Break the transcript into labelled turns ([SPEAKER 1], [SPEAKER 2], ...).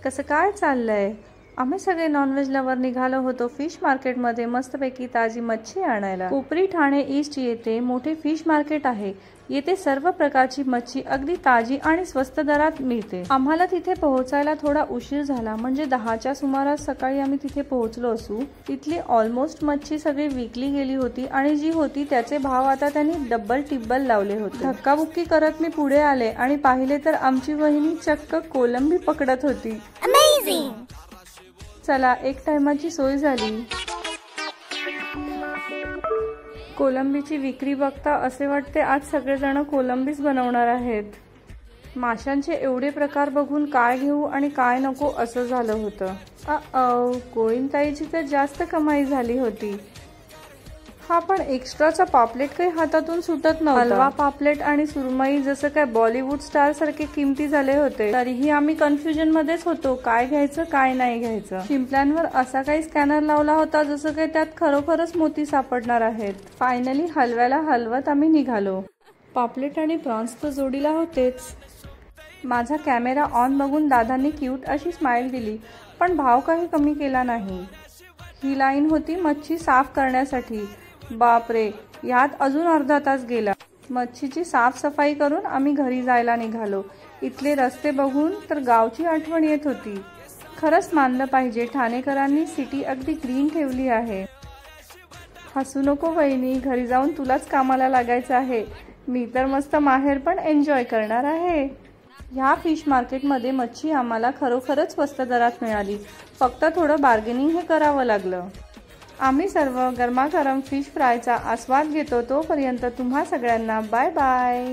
[SPEAKER 1] कसं काय चाललंय? आम्ही सगळे नॉनव्हेज लवर निघालो होतो फिश मार्केटमध्ये मस्तपैकी ताजी मच्छी आणायला। कोपरी ठाणे ईस्ट येथे मोठे फिश मार्केट आहे। येथे सर्व प्रकारची मच्छी अगदी ताजी आणि स्वस्त दरात मिळते। आम्हाला तिथे पोहोचायला थोडा उशीर झाला, म्हणजे 10च्या सुमारास सकाळी आम्ही तिथे पोहोचलो असू। तिथली ऑलमोस्ट मच्छी सगळी विकली गेली होती आणि जी होती त्याचे भाव आता त्यांनी डबल टिब्बल लावले होते। धक्काबुक्की करत मी पुढे आले आणि पाहिले तर आमची वहिनी चक्क कोलंबी पकडत होती।
[SPEAKER 2] अमेझिंग!
[SPEAKER 1] चला, एक टायमाची सोय झाली। कोलंबीची विक्री बघता असे वाटते आज सगळेजण कोलंबीच बनवणार आहेत। माशांचे एवढे प्रकार बघून काय घेऊ आणि काय नको असं झालं होतं। कोळींताईची तर जास्त कमाई झाली होती। हा पण एक्स्ट्राचा पापलेट काही हातातून सुटत नव्हता। हलवा, पापलेट आणि सुरमई जसं काय बॉलिवूड स्टार सारखे किमती झाले होते। तरीही आम्ही कन्फ्युजन मध्येच होतो, काय घ्यायचं काय नाही घ्यायचं। शिंपल्यांवर असा काही स्कॅनर लावला होता जसं काही त्यात खरोखरच मोती सापडणार आहेत। फायनली हलव्याला हलवत आम्ही निघालो। पापलेट आणि प्रॉन्स तर जोडीला होतेच। माझा कॅमेरा ऑन बघून दादांनी क्यूट अशी स्माइल दिली, पण भाव काही कमी केला नाही। ही लाईन होती मच्छी साफ करण्यासाठी। बापरे, यात अजून अर्धा तास गेला। मच्छीची साफसफाई करून आम्ही घरी जायला निघालो। इथले रस्ते बघून तर गावची आठवण येत होती। खरंच मानलं पाहिजे, ठाणेकरांनी सिटी अगदी ग्रीन ठेवली आहे। हसू नको वहिनी, घरी जाऊन तुलाच कामाला लागायचं आहे। मी तर मस्त माहेर पण एन्जॉय करणार आहे। ह्या फिश मार्केटमध्ये मच्छी आम्हाला खरोखरच स्वस्त दरात मिळाली, फक्त थोडं बार्गेनिंग हे करावं लागलं। आम्ही सर्व गरमागरम फिश फ्रायचा आस्वाद घेतो। तोपर्यंत तुम्हा सगळ्यांना बाय बाय।